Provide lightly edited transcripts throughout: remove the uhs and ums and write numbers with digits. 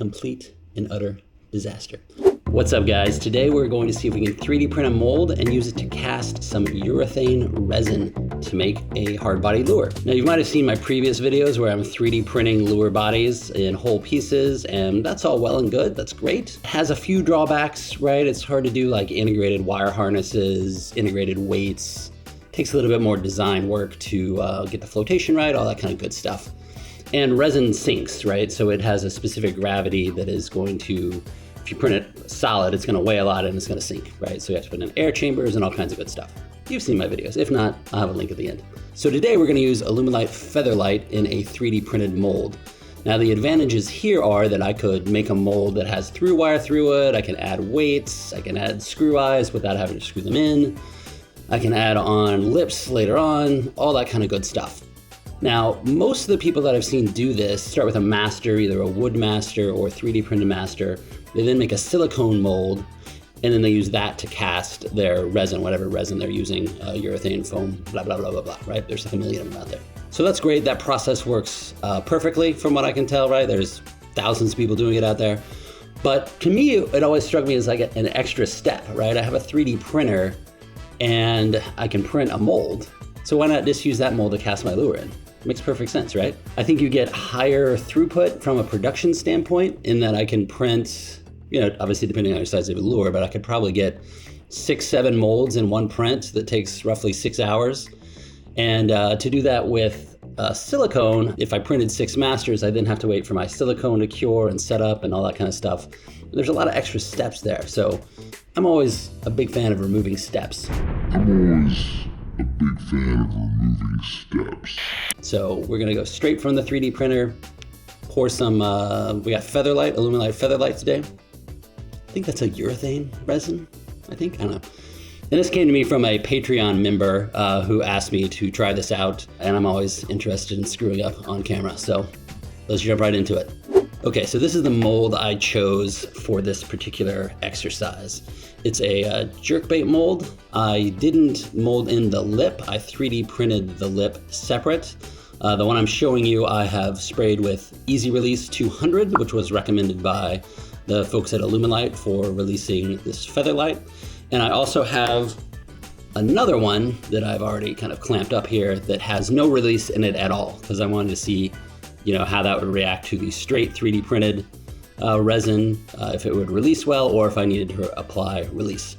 complete and utter disaster. What's up guys? Today we're going to see if we can 3D print a mold and use it to cast some urethane resin to make a hard body lure. Now you might have seen my previous videos where I'm 3D printing lure bodies in whole pieces, and that's all well and good, that's great. It has a few drawbacks, right? It's hard to do like integrated wire harnesses, integrated weights. It takes a little bit more design work to get the flotation right, all that kind of good stuff. And resin sinks, right? So it has a specific gravity that is going to, if you print it solid, it's gonna weigh a lot and it's gonna sink, right? So you have to put in air chambers and all kinds of good stuff. You've seen my videos. If not, I'll have a link at the end. So today we're gonna use Alumilite Featherlite in a 3D printed mold. Now the advantages here are that I could make a mold that has through wire through it, I can add weights, I can add screw eyes without having to screw them in, I can add on lips later on, all that kind of good stuff. Now, most of the people that I've seen do this start with a master, either a wood master or 3D printed master. They then make a silicone mold, and then they use that to cast their resin, whatever resin they're using, urethane, foam, blah, blah, blah, blah, blah, right? There's like a million of them out there. So that's great. That process works perfectly from what I can tell, right? There's thousands of people doing it out there. But to me, it always struck me as like an extra step, right? I have a 3D printer and I can print a mold. So why not just use that mold to cast my lure in? Makes perfect sense, right? I think you get higher throughput from a production standpoint in that I can print, obviously depending on your size of the lure, but I could probably get 6, 7 molds in one print that takes roughly 6 hours. And to do that with silicone, if I printed 6 masters, I then have to wait for my silicone to cure and set up and all that kind of stuff. There's a lot of extra steps there. So I'm always a big fan of removing steps. A big fan of removing steps. So we're gonna go straight from the 3D printer, pour some, we got Featherlite, Alumilite Featherlite today. I think that's a urethane resin, I don't know. And this came to me from a Patreon member who asked me to try this out, and I'm always interested in screwing up on camera, so let's jump right into it. Okay, so this is the mold I chose for this particular exercise. It's a jerkbait mold. I didn't mold in the lip. I 3D printed the lip separate. The one I'm showing you, I have sprayed with Easy Release 200, which was recommended by the folks at Alumilite for releasing this Featherlite. And I also have another one that I've already kind of clamped up here that has no release in it at all, because I wanted to see how that would react to the straight 3D printed resin, if it would release well, or if I needed to apply release.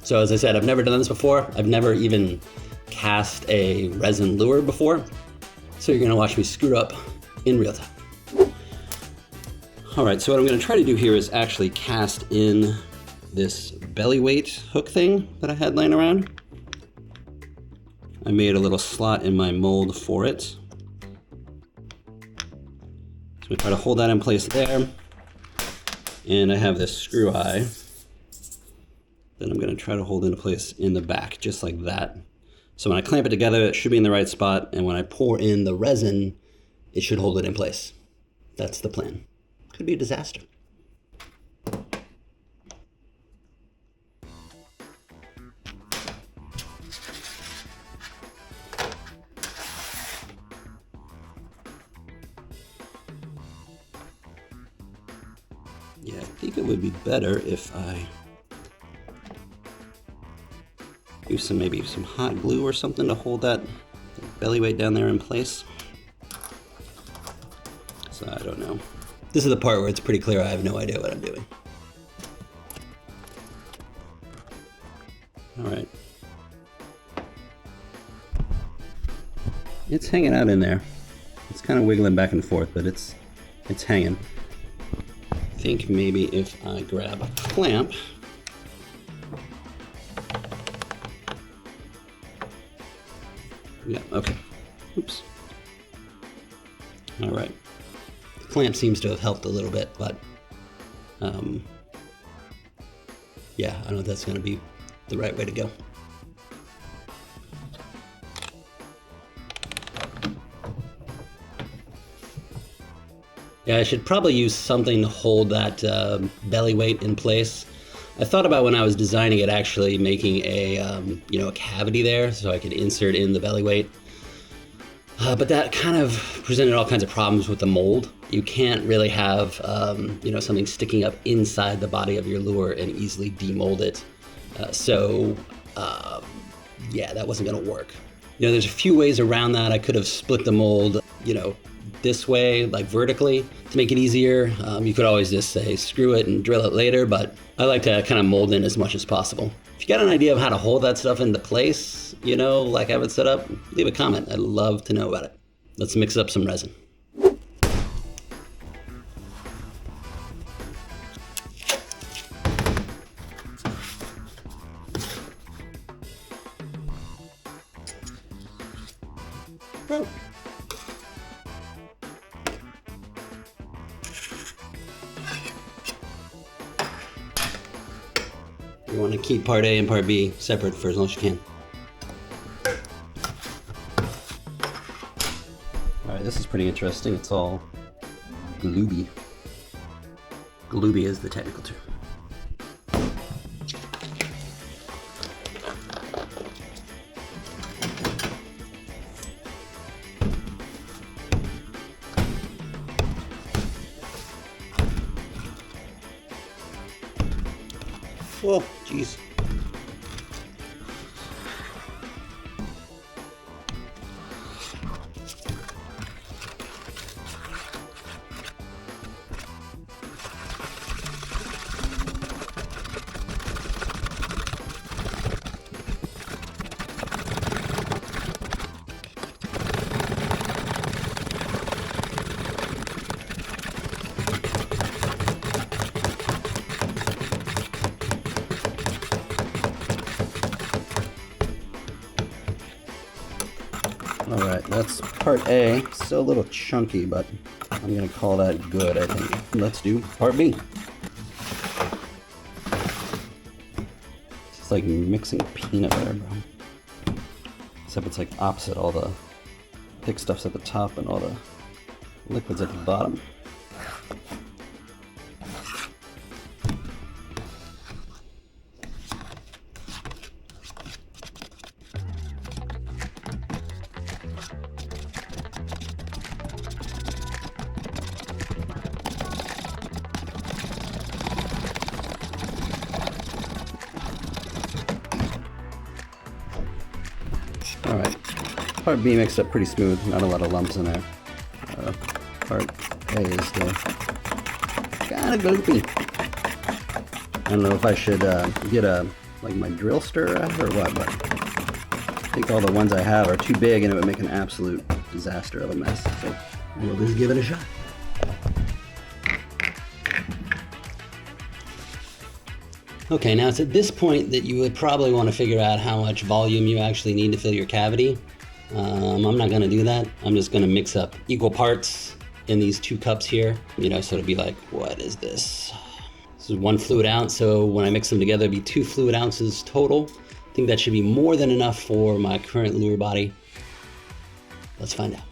So as I said, I've never done this before. I've never even cast a resin lure before. So you're gonna watch me screw up in real time. All right, so what I'm gonna try to do here is actually cast in this belly weight hook thing that I had laying around. I made a little slot in my mold for it. So we try to hold that in place there. And I have this screw eye that I'm gonna try to hold into place in the back, just like that. So when I clamp it together, it should be in the right spot, and when I pour in the resin, it should hold it in place. That's the plan. Could be a disaster. Yeah, I think it would be better if I use maybe some hot glue or something to hold that belly weight down there in place. So I don't know. This is the part where it's pretty clear I have no idea what I'm doing. All right. It's hanging out in there. It's kind of wiggling back and forth, but it's hanging. I think maybe if I grab a clamp, yeah, okay, oops. All right, the clamp seems to have helped a little bit, but yeah, I don't know if that's gonna be the right way to go. Yeah, I should probably use something to hold that belly weight in place. I thought about when I was designing it actually making a, a cavity there so I could insert in the belly weight. But that kind of presented all kinds of problems with the mold. You can't really have, something sticking up inside the body of your lure and easily demold it. Yeah, that wasn't gonna work. There's a few ways around that. I could have split the mold, this way, like vertically, to make it easier. You could always just say, screw it and drill it later, but I like to kind of mold in as much as possible. If you got an idea of how to hold that stuff into place, like I have it set up, leave a comment. I'd love to know about it. Let's mix up some resin. Bro. You want to keep part A and part B separate for as long as you can. Alright, this is pretty interesting. It's all glooby. Glooby is the technical term. Whoa, jeez. Alright, that's part A. Still a little chunky, but I'm gonna call that good, I think. Let's do part B. It's like mixing peanut butter, bro. Except it's like opposite. All the thick stuff's at the top and all the liquid's at the bottom. Alright, part B mixed up pretty smooth, not a lot of lumps in there. Part A is still kind of gloopy. I don't know if I should get my drill stir out or what, but I think all the ones I have are too big and it would make an absolute disaster of a mess. So we'll just give it a shot. Okay, now it's at this point that you would probably want to figure out how much volume you actually need to fill your cavity. I'm not going to do that. I'm just going to mix up equal parts in these 2 cups here, so it'll be like, what is this? This is 1 fluid ounce, so when I mix them together, it'll be 2 fluid ounces total. I think that should be more than enough for my current lure body. Let's find out.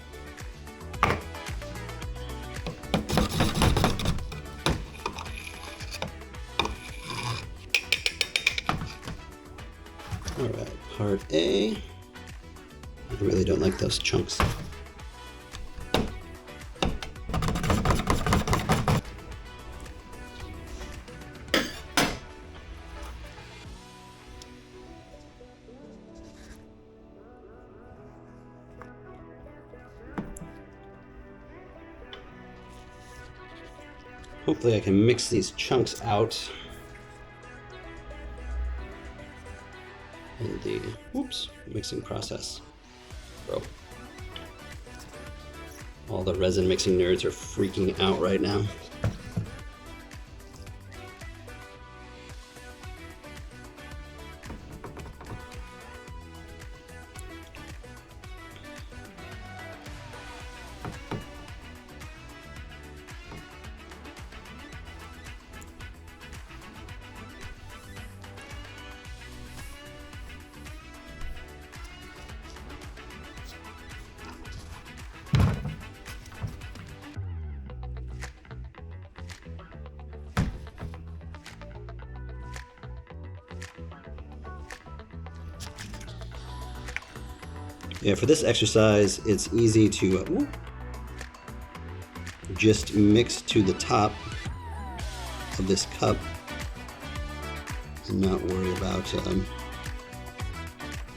Alright, part A. I really don't like those chunks. Hopefully I can mix these chunks out in the mixing process. Bro, all the resin mixing nerds are freaking out right now. Yeah, for this exercise, it's easy to just mix to the top of this cup and not worry about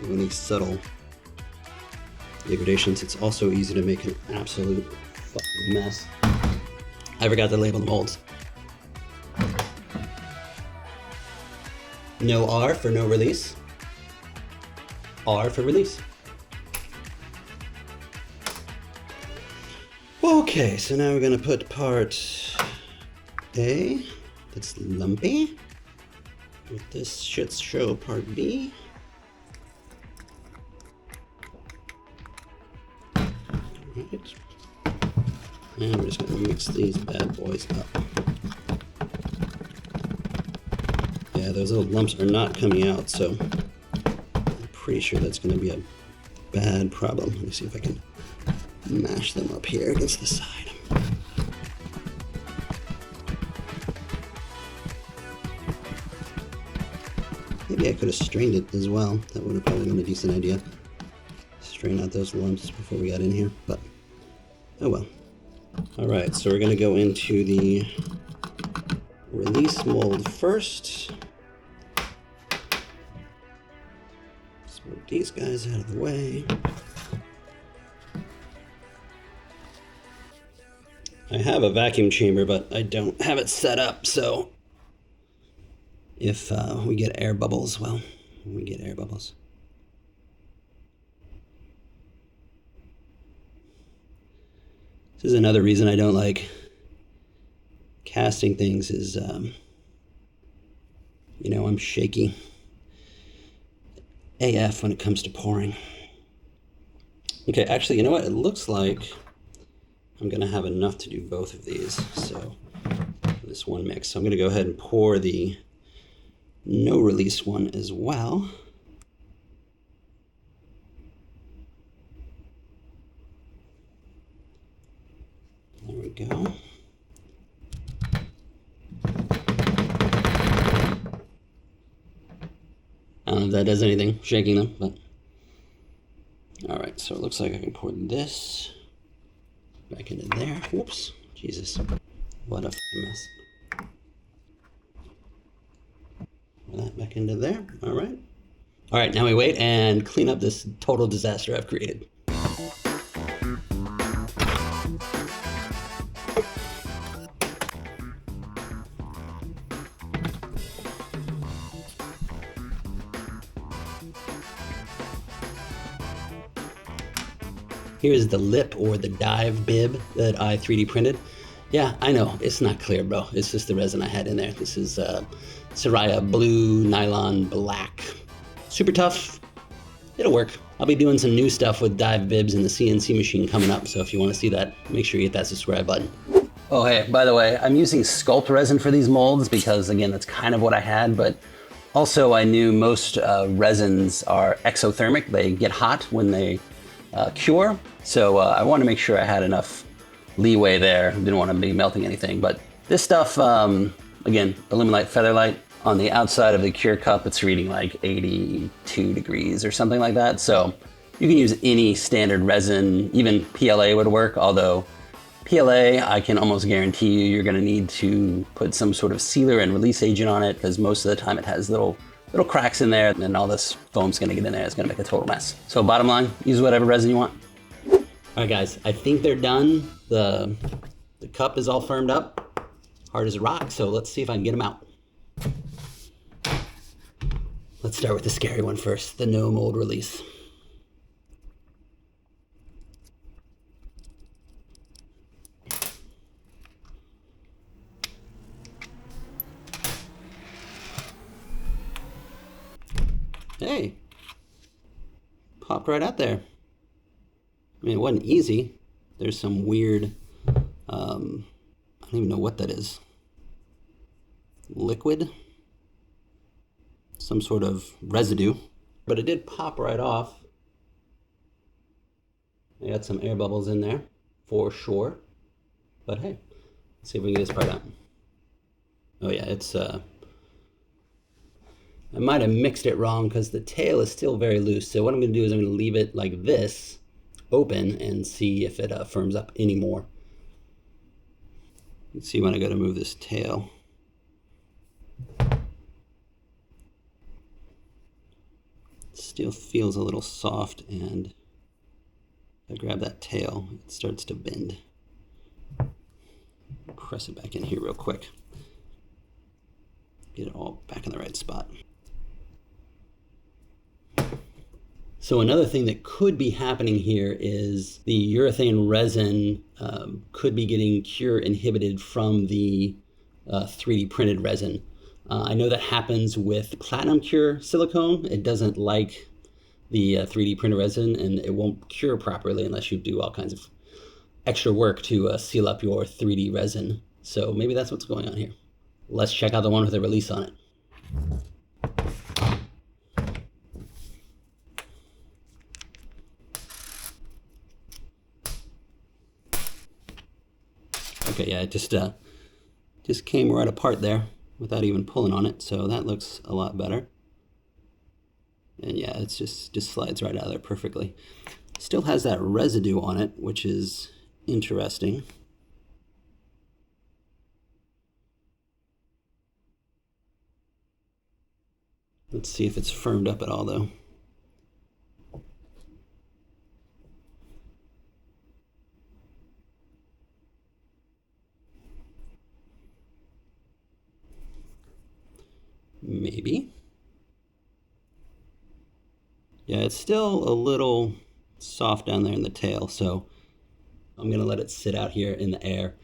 any subtle degradations. It's also easy to make an absolute fucking mess. I forgot to label the molds. No R for no release. R for release. Okay, so now we're gonna put part A, that's lumpy. With this shit show part B. Right. And we're just gonna mix these bad boys up. Yeah, those little lumps are not coming out, so I'm pretty sure that's gonna be a bad problem. Let me see if I can mash them up here against the side. Maybe I could have strained it as well. That would have probably been a decent idea. Strain out those lumps before we got in here, but oh well. All right, so we're gonna go into the release mold first. Let's move these guys out of the way. I have a vacuum chamber, but I don't have it set up, so if we get air bubbles, well, we get air bubbles. This is another reason I don't like casting things is, you know, I'm shaky AF when it comes to pouring. Okay, actually, you know what? It looks like I'm gonna have enough to do both of these, so this one mix. So I'm gonna go ahead and pour the no release one as well. There we go. I don't know if that does anything, shaking them, but all right, so it looks like I can pour this back into there. Whoops, Jesus, what a mess. Pour that back into there, all right. All right, now we wait and clean up this total disaster I've created. Here's the lip or the Dive Bib that I 3D printed. Yeah, I know, it's not clear, bro. It's just the resin I had in there. This is Soraya Blue Nylon Black. Super tough. It'll work. I'll be doing some new stuff with Dive Bibs in the CNC machine coming up, so if you want to see that, make sure you hit that subscribe button. Oh, hey, by the way, I'm using Sculpt Resin for these molds because, again, that's kind of what I had, but also I knew most resins are exothermic. They get hot when they cure, so I wanted to make sure I had enough leeway there. Didn't want to be melting anything, but this stuff, again, Illuminate Featherlite, on the outside of the cure cup, it's reading like 82 degrees or something like that, so you can use any standard resin. Even PLA would work, although PLA, I can almost guarantee you're going to need to put some sort of sealer and release agent on it, because most of the time it has little cracks in there, and all this foam's gonna get in there. It's gonna make a total mess. So bottom line, use whatever resin you want. All right, guys, I think they're done. The cup is all firmed up, hard as a rock, so let's see if I can get them out. Let's start with the scary one first, the no mold release. Hey, popped right out there. I mean, it wasn't easy. There's some weird, I don't even know what that is. Liquid? Some sort of residue. But it did pop right off. I got some air bubbles in there, for sure. But hey, let's see if we can get this part out. Oh yeah, it's I might have mixed it wrong because the tail is still very loose. So what I'm going to do is I'm going to leave it like this, open, and see if it firms up anymore. You can see when I go to move this tail. It still feels a little soft, and if I grab that tail, it starts to bend. Press it back in here real quick. Get it all back in the right spot. So another thing that could be happening here is the urethane resin could be getting cure inhibited from the 3D printed resin. I know that happens with platinum cure silicone. It doesn't like the 3D printed resin, and it won't cure properly unless you do all kinds of extra work to seal up your 3D resin. So maybe that's what's going on here. Let's check out the one with a release on it. Okay, yeah, it just came right apart there without even pulling on it, so that looks a lot better. And yeah, it's just slides right out of there perfectly. Still has that residue on it, which is interesting. Let's see if it's firmed up at all, though. Maybe. Yeah, it's still a little soft down there in the tail, so I'm gonna let it sit out here in the air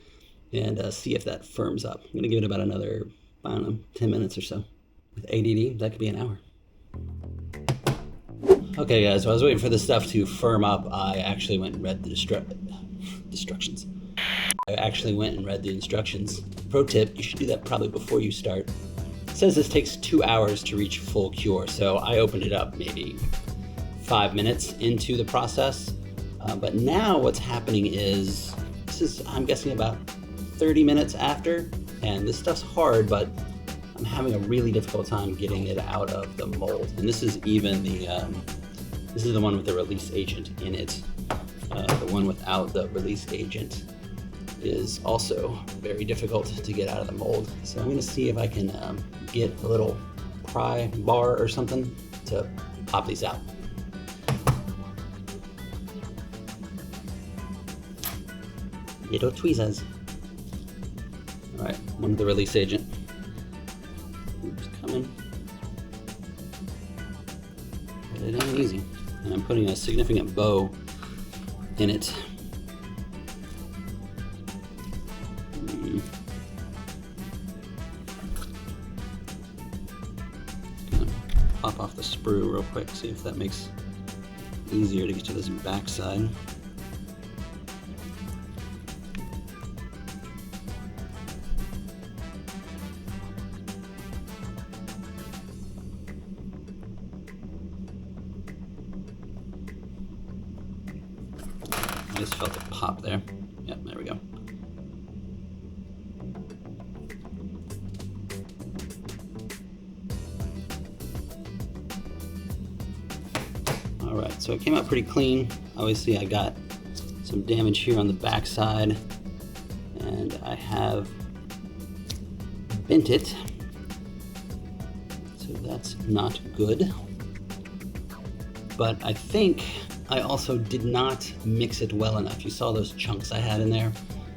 and see if that firms up. I'm gonna give it about another, I don't know, 10 minutes or so. With ADD, that could be an hour. Okay guys, so I was waiting for this stuff to firm up. I actually went and read the instructions. Pro tip, you should do that probably before you start. It says this takes 2 hours to reach full cure, so I opened it up maybe 5 minutes into the process. But now what's happening is, this is, I'm guessing, about 30 minutes after, and this stuff's hard, but I'm having a really difficult time getting it out of the mold. And this is even the, this is the one with the release agent in it. The one without the release agent is also very difficult to get out of the mold. So I'm gonna see if I can get a little pry bar or something to pop these out. Little tweezers. All right, one with the release agent. It's coming. But it ain't easy. And I'm putting a significant bow in it. Gonna pop off the sprue real quick, see if that makes it easier to get to this backside. I just felt it pop there. Yep, there we go. All right, so it came out pretty clean. Obviously I got some damage here on the back side, and I have bent it. So that's not good. But I think I also did not mix it well enough. You saw those chunks I had in there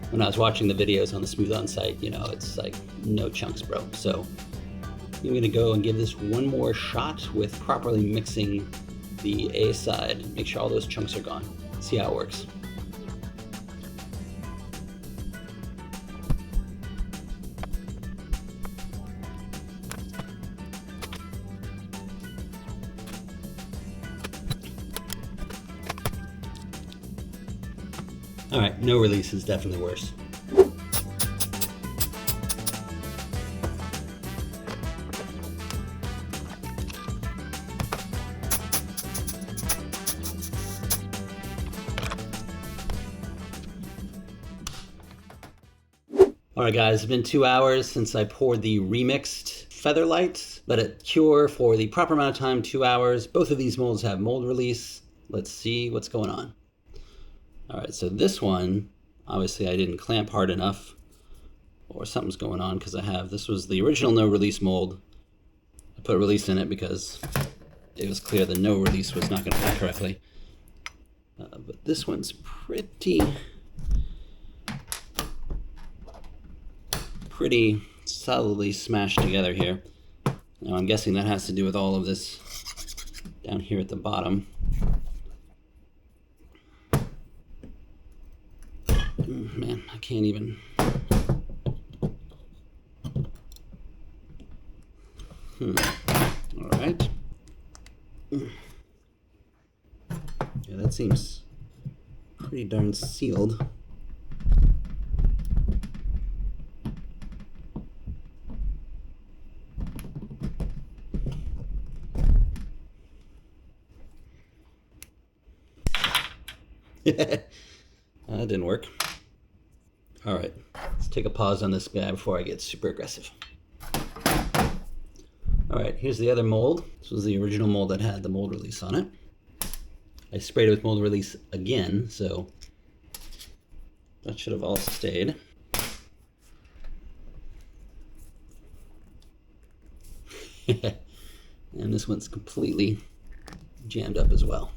when I was watching the videos on the Smooth On site. You know, it's like no chunks, bro. So I'm gonna go and give this one more shot with properly mixing the A side. Make sure all those chunks are gone. See how it works. All right, no release is definitely worse. All right guys, it's been 2 hours since I poured the remixed Featherlite Let it cure for the proper amount of time, 2 hours. Both of these molds have mold release. Let's see what's going on. All right, so this one, obviously I didn't clamp hard enough, or something's going on because this was the original no release mold. I put release in it because it was clear the no release was not going to work correctly. But this one's pretty solidly smashed together here. Now I'm guessing that has to do with all of this down here at the bottom. Man, I can't even. All right. Yeah, that seems pretty darn sealed. That didn't work. All right, let's take a pause on this guy before I get super aggressive. All right, here's the other mold. This was the original mold that had the mold release on it. I sprayed it with mold release again, so that should have all stayed. And this one's completely jammed up as well.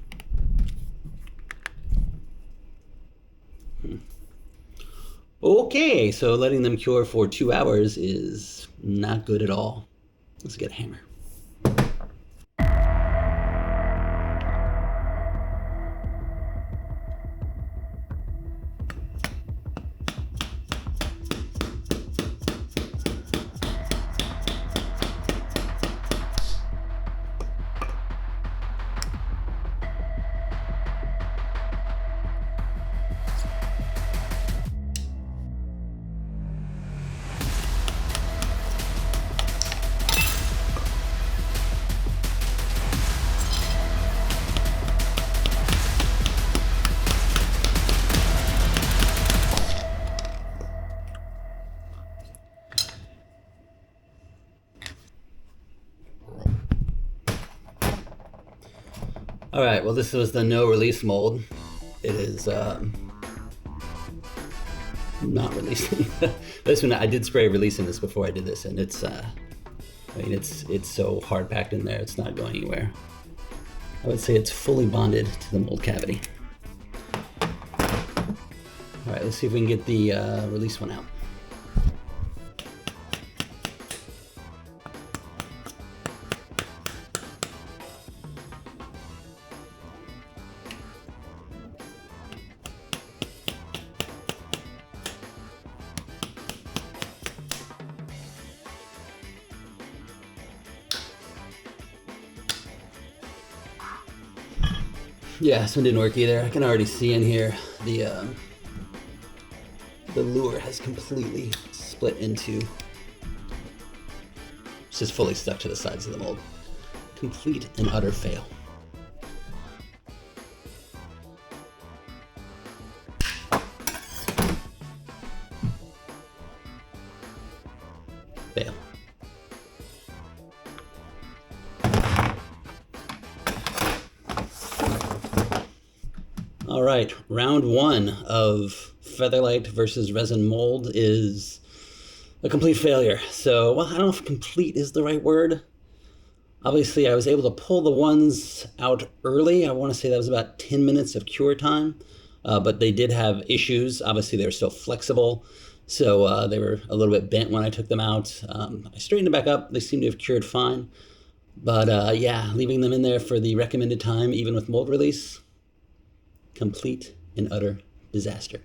Okay, so letting them cure for 2 hours is not good at all. Let's get a hammer. All right, well, this was the no release mold. It is not releasing. This one, I did spray release in this before I did this, and it's, I mean, it's so hard packed in there, it's not going anywhere. I would say it's fully bonded to the mold cavity. All right, let's see if we can get the release one out. Yeah, this one didn't work either. I can already see in here the lure has completely split into, it's just fully stuck to the sides of the mold. Complete and utter fail. Fail. All right, round one of Featherlite versus resin mold is a complete failure. So, well, I don't know if complete is the right word. Obviously, I was able to pull the ones out early. I want to say that was about 10 minutes of cure time, but they did have issues. Obviously, they were still flexible, so they were a little bit bent when I took them out. I straightened them back up. They seem to have cured fine. But yeah, leaving them in there for the recommended time, even with mold release, complete and utter disaster.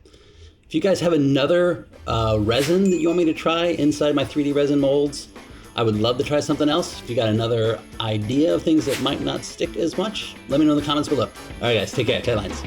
If you guys have another resin that you want me to try inside my 3D resin molds, I would love to try something else. If you got another idea of things that might not stick as much, let me know in the comments below. All right, guys, take care. Tight lines.